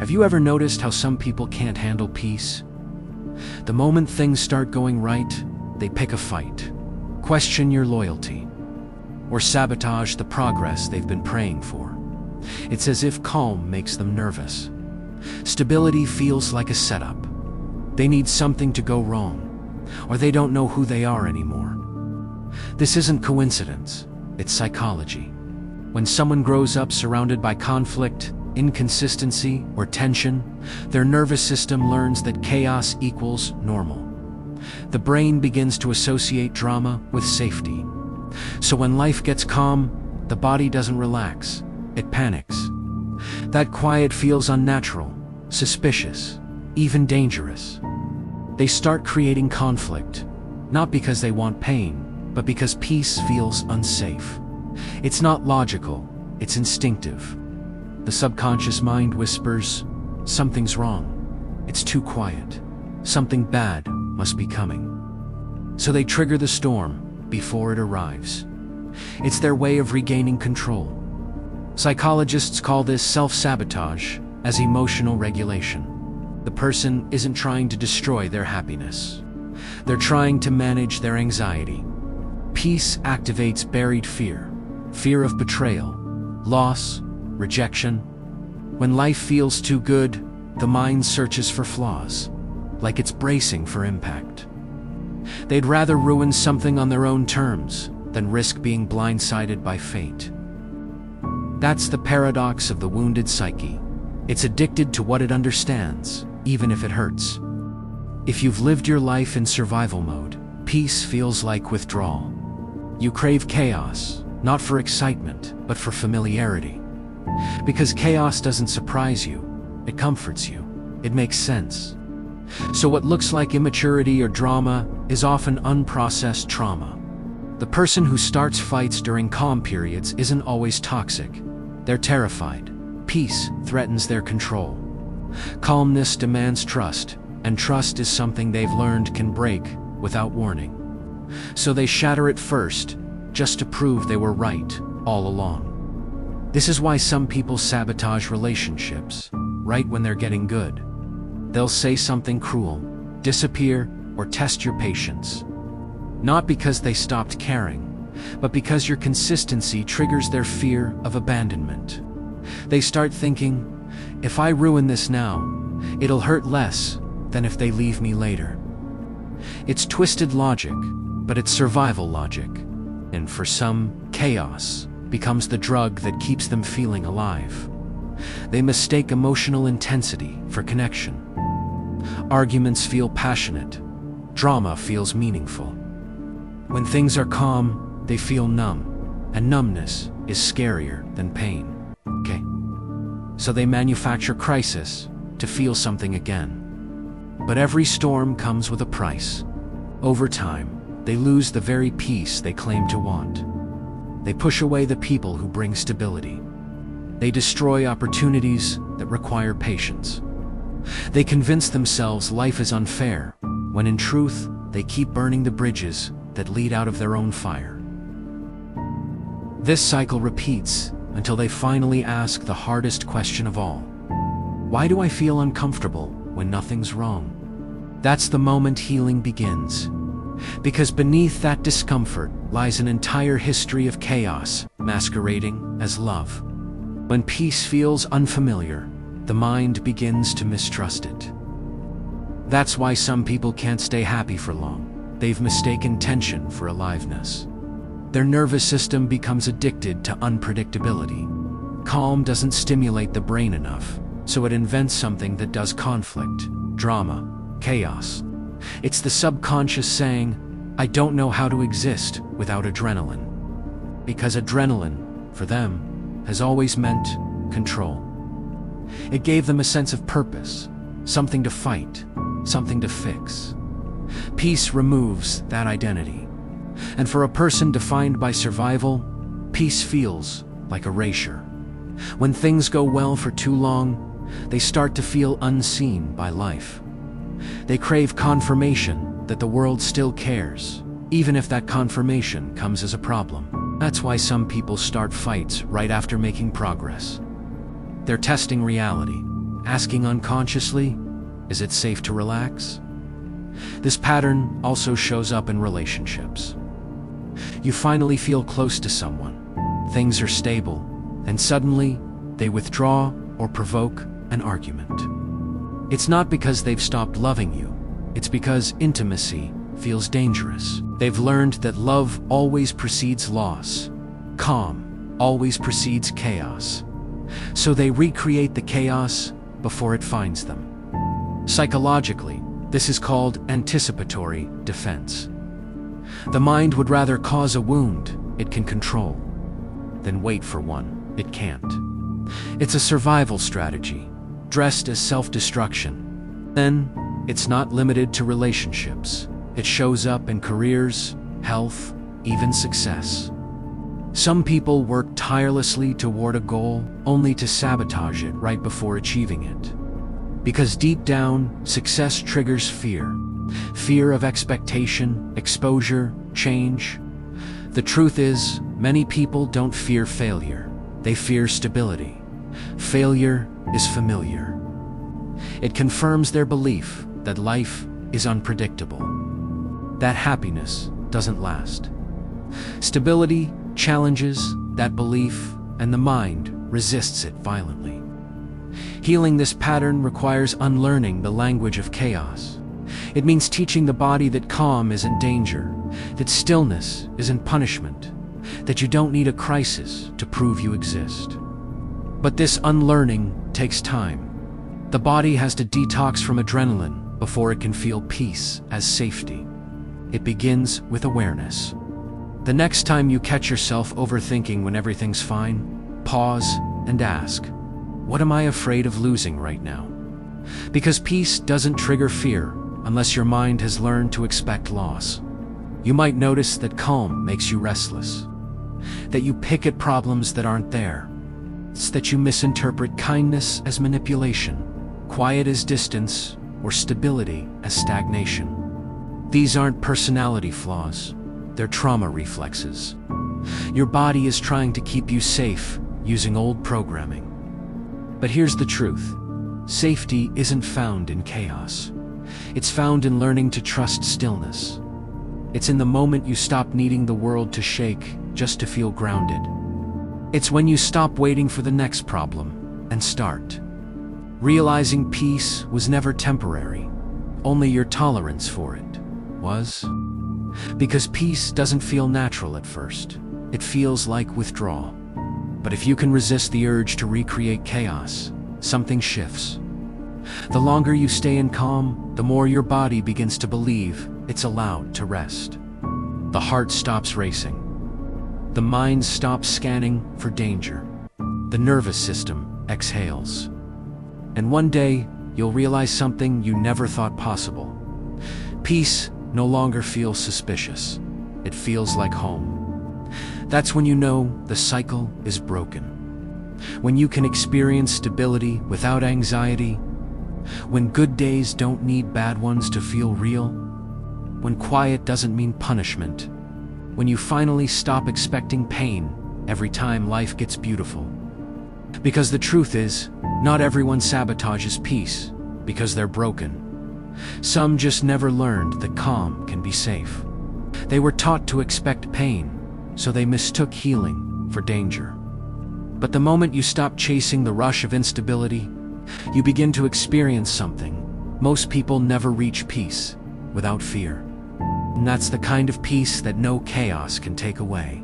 Have you ever noticed how some people can't handle peace? The moment things start going right, they pick a fight, question your loyalty, or sabotage the progress they've been praying for. It's as if calm makes them nervous. Stability feels like a setup. They need something to go wrong, or they don't know who they are anymore. This isn't coincidence, it's psychology. When someone grows up surrounded by conflict, inconsistency, or tension, their nervous system learns that chaos equals normal. The brain begins to associate drama with safety. So when life gets calm, the body doesn't relax, it panics. That quiet feels unnatural, suspicious, even dangerous. They start creating conflict, not because they want pain, but because peace feels unsafe. It's not logical, it's instinctive. The subconscious mind whispers, something's wrong, it's too quiet, something bad must be coming. So they trigger the storm before it arrives. It's their way of regaining control. Psychologists call this self-sabotage as emotional regulation. The person isn't trying to destroy their happiness. They're trying to manage their anxiety. Peace activates buried fear, fear of betrayal, loss, rejection. When life feels too good, the mind searches for flaws, like it's bracing for impact. They'd rather ruin something on their own terms than risk being blindsided by fate. That's the paradox of the wounded psyche. It's addicted to what it understands, even if it hurts. If you've lived your life in survival mode, peace feels like withdrawal. You crave chaos, not for excitement, but for familiarity. Because chaos doesn't surprise you, it comforts you, it makes sense. So what looks like immaturity or drama is often unprocessed trauma. The person who starts fights during calm periods isn't always toxic. They're terrified. Peace threatens their control. Calmness demands trust, and trust is something they've learned can break without warning. So they shatter it first, just to prove they were right all along. This is why some people sabotage relationships, right when they're getting good. They'll say something cruel, disappear, or test your patience. Not because they stopped caring, but because your consistency triggers their fear of abandonment. They start thinking, if I ruin this now, it'll hurt less than if they leave me later. It's twisted logic, but it's survival logic. And for some, chaos becomes the drug that keeps them feeling alive. They mistake emotional intensity for connection. Arguments feel passionate. Drama feels meaningful. When things are calm, they feel numb, and numbness is scarier than pain. Okay? So they manufacture crisis to feel something again. But every storm comes with a price. Over time, they lose the very peace they claim to want. They push away the people who bring stability. They destroy opportunities that require patience. They convince themselves life is unfair, when in truth, they keep burning the bridges that lead out of their own fire. This cycle repeats until they finally ask the hardest question of all. Why do I feel uncomfortable when nothing's wrong? That's the moment healing begins. Because beneath that discomfort lies an entire history of chaos masquerading as love. When peace feels unfamiliar, the mind begins to mistrust it. That's why some people can't stay happy for long. They've mistaken tension for aliveness. Their nervous system becomes addicted to unpredictability. Calm doesn't stimulate the brain enough, so it invents something that does: conflict, drama, chaos. It's the subconscious saying, I don't know how to exist without adrenaline. Because adrenaline, for them, has always meant control. It gave them a sense of purpose, something to fight, something to fix. Peace removes that identity. And for a person defined by survival, peace feels like erasure. When things go well for too long, they start to feel unseen by life. They crave confirmation that the world still cares, even if that confirmation comes as a problem. That's why some people start fights right after making progress. They're testing reality, asking unconsciously, is it safe to relax? This pattern also shows up in relationships. You finally feel close to someone, things are stable, and suddenly they withdraw or provoke an argument. It's not because they've stopped loving you, it's because intimacy feels dangerous. They've learned that love always precedes loss, calm always precedes chaos. So they recreate the chaos before it finds them. Psychologically, this is called anticipatory defense. The mind would rather cause a wound it can control than wait for one it can't. It's a survival strategy, dressed as self-destruction. Then, it's not limited to relationships. It shows up in careers, health, even success. Some people work tirelessly toward a goal only to sabotage it right before achieving it. Because deep down, success triggers fear. Fear of expectation, exposure, change. The truth is, many people don't fear failure. They fear stability. Failure is familiar. It confirms their belief that life is unpredictable, that happiness doesn't last. Stability challenges that belief, and the mind resists it violently. Healing this pattern requires unlearning the language of chaos. It means teaching the body that calm isn't danger, that stillness isn't punishment, that you don't need a crisis to prove you exist. But this unlearning takes time. The body has to detox from adrenaline before it can feel peace as safety. It begins with awareness. The next time you catch yourself overthinking when everything's fine, pause and ask, what am I afraid of losing right now? Because peace doesn't trigger fear unless your mind has learned to expect loss. You might notice that calm makes you restless, that you pick at problems that aren't there. It's that you misinterpret kindness as manipulation, quiet as distance, or stability as stagnation. These aren't personality flaws, they're trauma reflexes. Your body is trying to keep you safe using old programming. But here's the truth. Safety isn't found in chaos. It's found in learning to trust stillness. It's in the moment you stop needing the world to shake just to feel grounded. It's when you stop waiting for the next problem and start. Realizing peace was never temporary, only your tolerance for it was. Because peace doesn't feel natural at first. It feels like withdrawal. But if you can resist the urge to recreate chaos, something shifts. The longer you stay in calm, the more your body begins to believe it's allowed to rest. The heart stops racing. The mind stops scanning for danger. The nervous system exhales. And one day, you'll realize something you never thought possible. Peace no longer feels suspicious. It feels like home. That's when you know the cycle is broken. When you can experience stability without anxiety. When good days don't need bad ones to feel real. When quiet doesn't mean punishment. When you finally stop expecting pain every time life gets beautiful. Because the truth is, not everyone sabotages peace because they're broken. Some just never learned that calm can be safe. They were taught to expect pain, so they mistook healing for danger. But the moment you stop chasing the rush of instability, you begin to experience something most people never reach: peace without fear. And that's the kind of peace that no chaos can take away.